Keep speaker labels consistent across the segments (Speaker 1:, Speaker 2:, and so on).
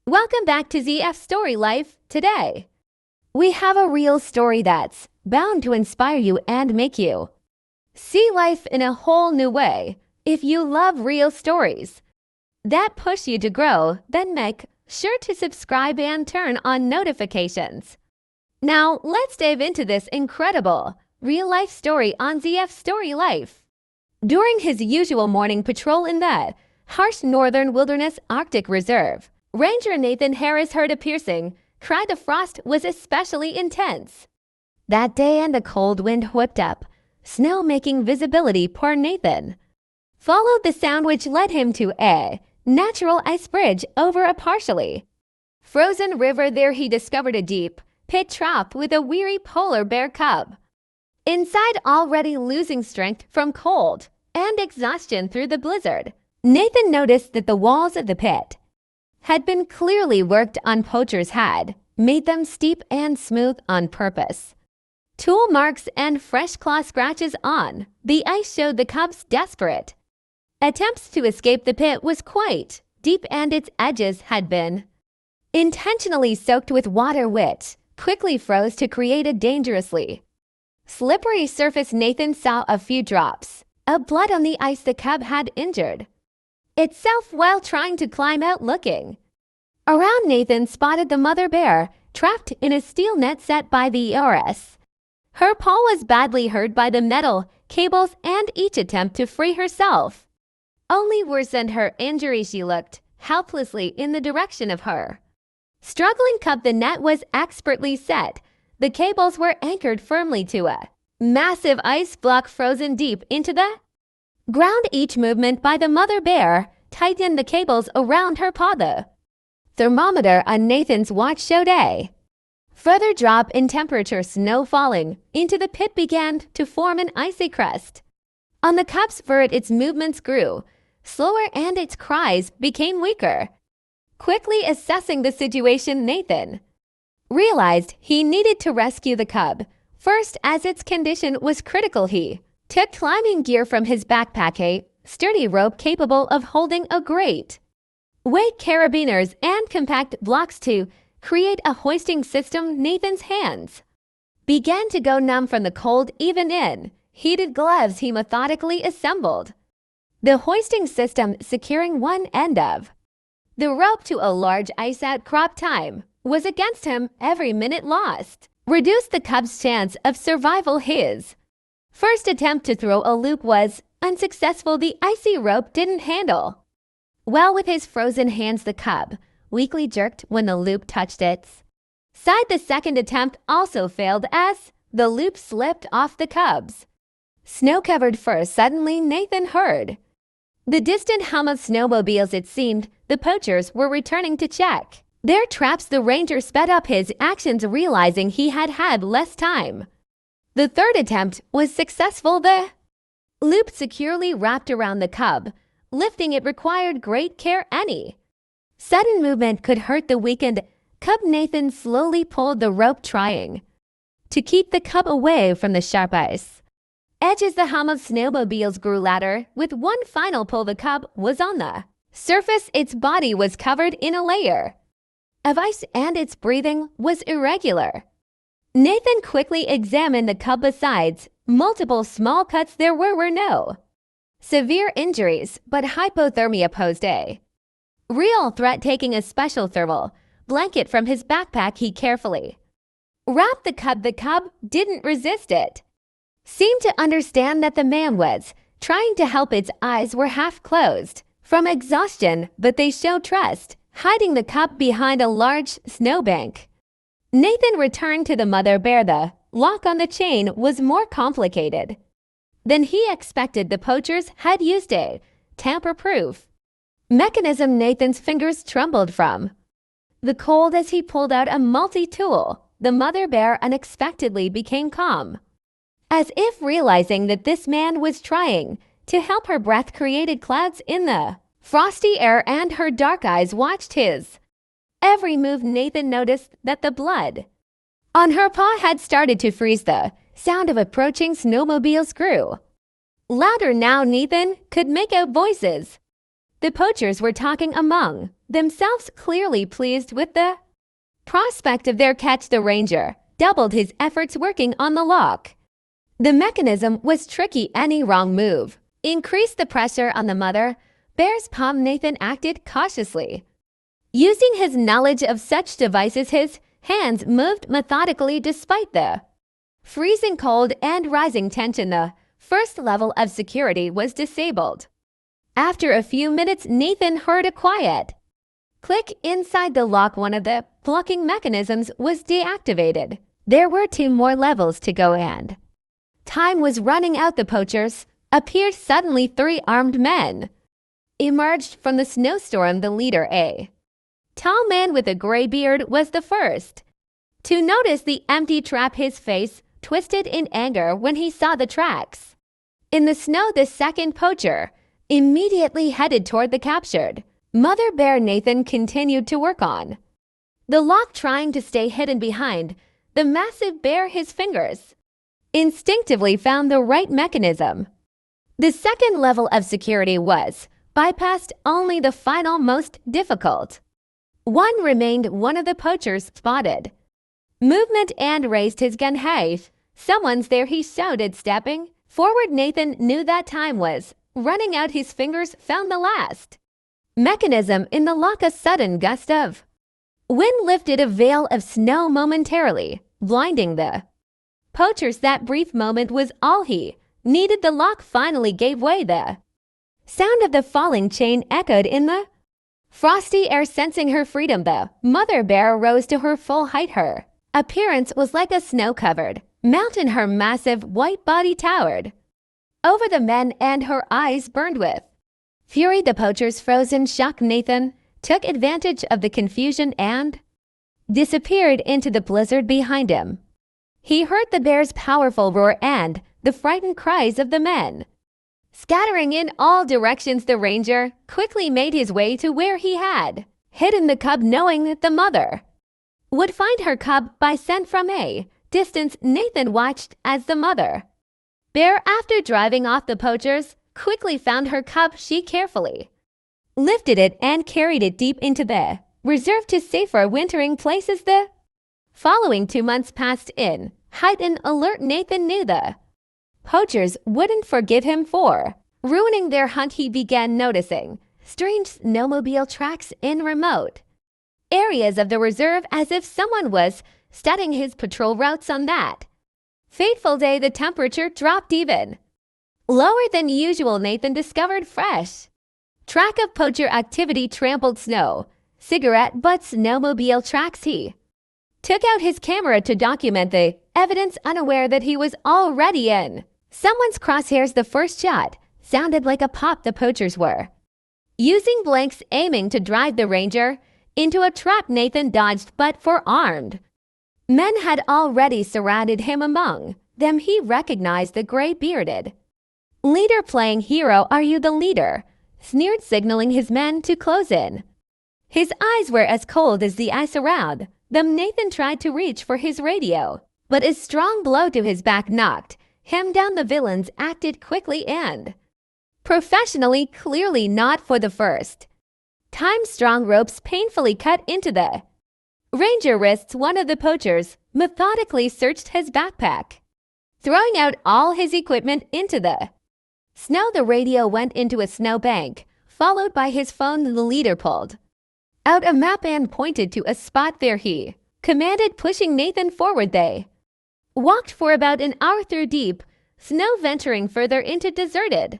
Speaker 1: Welcome back to ZF Story Life. Today, we have a real story that's bound to inspire you and make you see life in a whole new way. If you love real stories that push you to grow, then make sure to subscribe and turn on notifications. Now, let's dive into this incredible real-life story on ZF Story Life. During his usual morning patrol in the harsh northern wilderness Arctic Reserve, Ranger Nathan Harris heard a piercing cry. The frost was especially intense that day, and a cold wind whipped up snow, making visibility poor. Nathan followed the sound, which led him to a natural ice bridge over a partially frozen river. There he discovered a deep pit trap with a weary polar bear cub inside, already losing strength from cold and exhaustion through the blizzard. Nathan noticed that the walls of the pit had been clearly worked on. Poachers had made them steep and smooth on purpose. Tool marks and fresh claw scratches on the ice showed the cub's desperate attempts to escape. The pit was quite deep, and its edges had been intentionally soaked with water, which quickly froze to create a dangerously slippery surface. Nathan saw a few drops of blood on the ice. The cub had injured itself while trying to climb out. Looking around, Nathan spotted the mother bear trapped in a steel net set by the ERS. Her paw was badly hurt by the metal cables, and each attempt to free herself only worsened her injury. She looked helplessly in the direction of her struggling cub. The net was expertly set. The cables were anchored firmly to a massive ice block frozen deep into the ground. Each movement by the mother bear tightened the cables around her paw. The thermometer on Nathan's watch showed a further drop in temperature. Snow falling into the pit began to form an icy crust on the cub's fur. Its movements grew slower and its cries became weaker. Quickly assessing the situation, Nathan realized he needed to rescue the cub first, as its condition was critical. He took climbing gear from his backpack, a sturdy rope capable of holding a great weight, carabiners, and compact blocks to create a hoisting system. Nathan's hands began to go numb from the cold. Even in heated gloves, he methodically assembled the hoisting system, securing one end of the rope to a large ice outcrop. Time was against him. Every minute lost reduced the cub's chance of survival. His first attempt to throw a loop was unsuccessful. The icy rope didn't handle well with his frozen hands. The cub weakly jerked when the loop touched its side. The second attempt also failed as the loop slipped off the cub's snow-covered fur. Suddenly, Nathan heard the distant hum of snowmobiles. It seemed the poachers were returning to check their traps. The ranger sped up his actions, realizing he had had less time. The third attempt was successful. The loop securely wrapped around the cub. Lifting it required great care. Any sudden movement could hurt the weakened cub. Nathan slowly pulled the rope, trying to keep the cub away from the sharp ice edges. The hum of snowmobiles grew louder. With one final pull, the cub was on the surface. Its body was covered in a layer of ice, and its breathing was irregular. Nathan quickly examined the cub. Besides multiple small cuts, there were no severe injuries, but hypothermia posed a real threat. Taking a special thermal blanket from his backpack, he carefully wrapped the cub. The cub didn't resist it, seemed to understand that the man was trying to help. Its eyes were half closed from exhaustion, but they showed trust, hiding the cub behind a large snowbank. Nathan returned to the mother bear. The lock on the chain was more complicated than he expected. The poachers had used a tamper-proof mechanism. Nathan's fingers trembled from the cold as he pulled out a multi-tool. The mother bear unexpectedly became calm, as if realizing that this man was trying to help. Her breath created clouds in the frosty air, and her dark eyes watched his every move. Nathan noticed that the blood on her paw had started to freeze. The sound of approaching snowmobiles grew louder now. Nathan could make out voices. The poachers were talking among themselves clearly pleased with the prospect of their catch. The ranger doubled his efforts working on the lock. The mechanism was tricky. Any wrong move increased the pressure on the mother bear's palm. Nathan acted cautiously. Using his knowledge of such devices, his hands moved methodically despite the freezing cold and rising tension. The first level of security was disabled. After a few minutes, Nathan heard a quiet click inside the lock. One of the blocking mechanisms was deactivated. There were 2 more levels to go and time was running out. The poachers appeared suddenly. 3 armed men emerged from the snowstorm. The leader, a tall man with a gray beard, was the first to notice the empty trap. His face twisted in anger when he saw the tracks in the snow. The second poacher immediately headed toward the captured mother bear. Nathan continued to work on the lock, trying to stay hidden behind the massive bear. His fingers instinctively found the right mechanism. The second level of security was bypassed. Only the final, most difficult one remained. One of the poachers spotted movement and raised his gun. "Hey, someone's there," he shouted, stepping forward. Nathan knew that time was running out. His fingers found the last mechanism in the lock. A sudden gust of wind lifted a veil of snow momentarily, blinding the poachers. That brief moment was all he needed. The lock finally gave way. The sound of the falling chain echoed in the frosty air. Sensing her freedom, the mother bear rose to her full height. Her appearance was like a snow-covered mountain. Her massive white body towered over the men, and her eyes burned with fury. The poachers froze in shock. Nathan took advantage of the confusion and disappeared into the blizzard behind him. He heard the bear's powerful roar and the frightened cries of the men. Scattering in all directions, the ranger quickly made his way to where he had hidden the cub, knowing that the mother would find her cub by scent from a distance. Nathan watched as the mother bear, after driving off the poachers, quickly found her cub. She carefully lifted it and carried it deep into the reserve to safer wintering places. The following 2 months passed in heightened alert. Nathan knew the poachers wouldn't forgive him for ruining their hunt. He began noticing strange snowmobile tracks in remote areas of the reserve, as if someone was studying his patrol routes. On that fateful day, the temperature dropped even lower than usual. Nathan discovered fresh track of poacher activity: trampled snow, cigarette butts, snowmobile tracks. He took out his camera to document the evidence, unaware that he was already in someone's crosshairs. The first shot sounded like a pop. The poachers were using blanks, aiming to drive the ranger into a trap. Nathan dodged, but 4 armed men had already surrounded him. Among them, he recognized the gray-bearded leader. "Playing hero, are you the leader?" sneered, signaling his men to close in. His eyes were as cold as the ice around them. Nathan tried to reach for his radio, but a strong blow to his back knocked him down. The villains acted quickly and professionally, clearly not for the first time. Strong ropes painfully cut into the ranger wrists. One of the poachers methodically searched his backpack, throwing out all his equipment into the snow. The radio went into a snowbank, followed by his phone. The leader pulled out a map and pointed to a spot there. He commanded, pushing Nathan forward. They walked for about an hour through deep snow, venturing further into deserted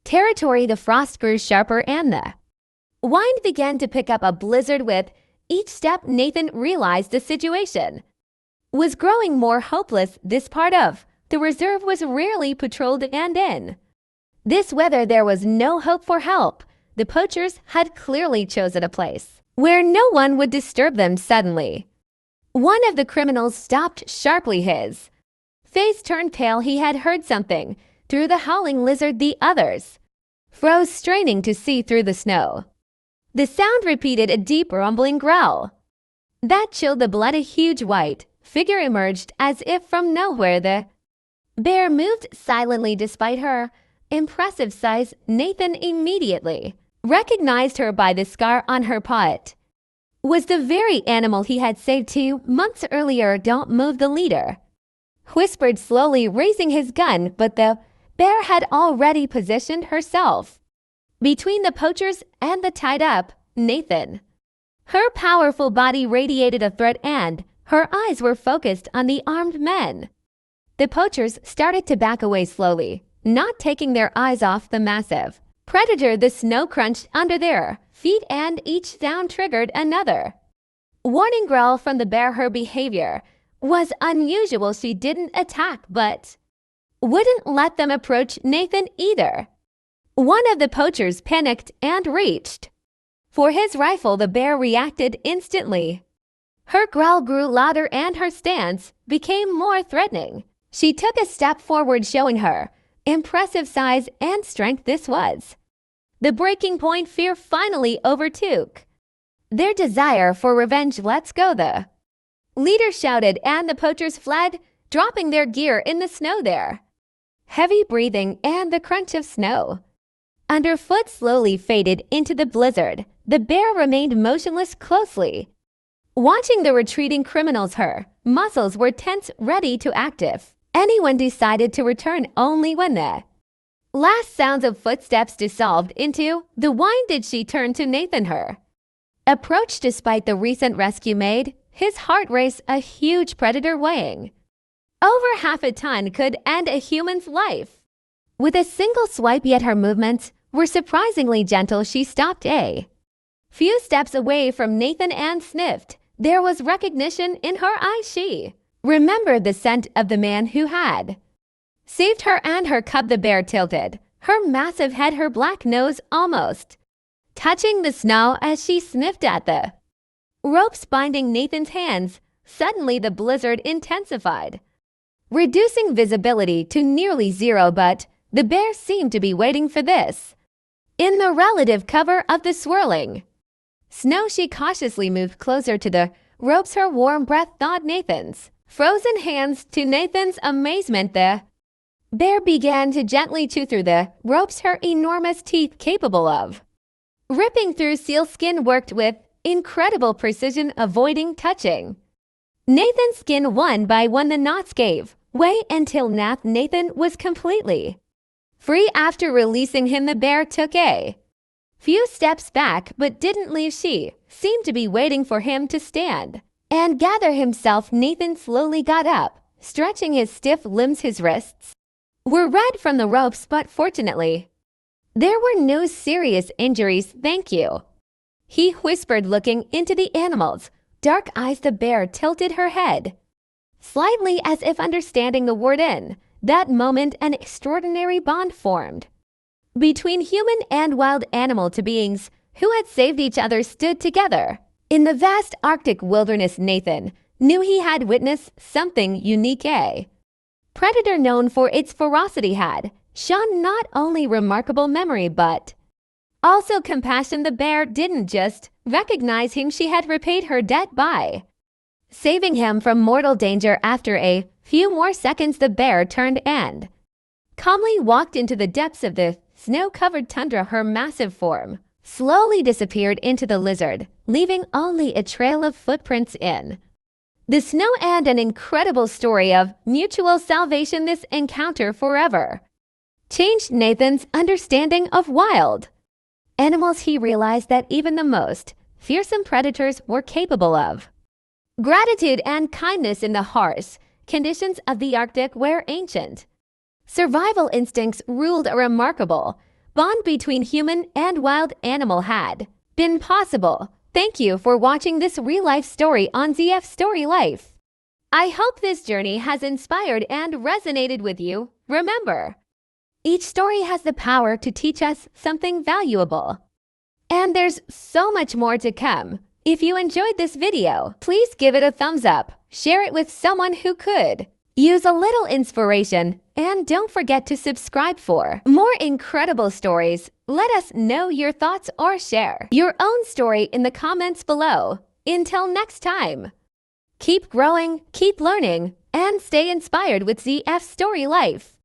Speaker 1: territory. The frost grew sharper and the wind began to pick up a blizzard. With each step, Nathan realized the situation was growing more hopeless. This part of the reserve was rarely patrolled, and in this weather there was no hope for help. The poachers had clearly chosen a place where no one would disturb them. Suddenly, one of the criminals stopped sharply. His face turned pale. He had heard something through the howling blizzard. The others froze, straining to see through the snow. The sound repeated, a deep rumbling growl that chilled the blood. A huge white figure emerged as if from nowhere. The bear moved silently despite her impressive size. Nathan immediately recognized her by the scar on her paw. It was the very animal he had saved 2 months earlier. "Don't move," the leader whispered, slowly raising his gun, but the bear had already positioned herself between the poachers and the tied-up Nathan. Her powerful body radiated a threat, and her eyes were focused on the armed men. The poachers started to back away slowly, not taking their eyes off the massive predator. The snow crunched under their feet, and each sound triggered another warning growl from the bear. Her behavior was unusual. She didn't attack, but wouldn't let them approach Nathan either. One of the poachers panicked and reached for his rifle. The bear reacted instantly. Her growl grew louder and her stance became more threatening. She took a step forward, showing her impressive size and strength. This was the breaking point. Fear finally overtook their desire for revenge. "Let's go," the leader shouted, and the poachers fled, dropping their gear in the snow. Their heavy breathing and the crunch of snow underfoot slowly faded into the blizzard. The bear remained motionless, closely watching the retreating criminals. Her muscles were tense, ready to act if anyone decided to return. Only when the last sounds of footsteps dissolved into the wind did she turn to Nathan. Her approach, despite the recent rescue, made his heart race. A huge predator weighing over half a ton could end a human's life with a single swipe, yet her movements were surprisingly gentle. She stopped a few steps away from Nathan and sniffed. There was recognition in her eyes. She remembered the scent of the man who had saved her and her cub. The bear tilted her massive head, her black nose almost touching the snow as she sniffed at the ropes binding Nathan's hands. Suddenly the blizzard intensified, reducing visibility to nearly zero, but the bear seemed to be waiting for this. In the relative cover of the swirling snow, she cautiously moved closer to the ropes, her warm breath thawed Nathan's frozen hands. To Nathan's amazement, the bear began to gently chew through the ropes, her enormous teeth capable of ripping through sealskin worked with incredible precision, avoiding touching Nathan's skin. One by one, the knots gave way until Nathan was completely free. After releasing him, the bear took a few steps back, but didn't leave. She seemed to be waiting for him to stand and gather himself. Nathan slowly got up, stretching his stiff limbs. His wrists were red from the ropes, but fortunately, there were no serious injuries. "Thank you," he whispered, looking into the animal's dark eyes. The bear tilted her head slightly, as if understanding the word. In that moment, an extraordinary bond formed between human and wild animal. Two beings who had saved each other stood together in the vast Arctic wilderness. Nathan knew he had witnessed something unique. A predator known for its ferocity had shown not only remarkable memory but also compassion. The bear didn't just recognize him, she had repaid her debt by saving him from mortal danger. After a few more seconds, the bear turned and calmly walked into the depths of the snow-covered tundra. Her massive form slowly disappeared into the blizzard, leaving only a trail of footprints in the snow and an incredible story of mutual salvation. This encounter forever changed Nathan's understanding of wild animals. He realized that even the most fearsome predators were capable of gratitude and kindness. In the harsh conditions of the Arctic, where ancient survival instincts ruled, a remarkable bond between human and wild animal had been possible. Thank you for watching this real-life story on ZF Story Life. I hope this journey has inspired and resonated with you. Remember, each story has the power to teach us something valuable. And there's so much more to come. If you enjoyed this video, please give it a thumbs up, share it with someone who could use a little inspiration, and don't forget to subscribe for more incredible stories. Let us know your thoughts or share your own story in the comments below. Until next time, keep growing, keep learning, and stay inspired with ZF Story Life.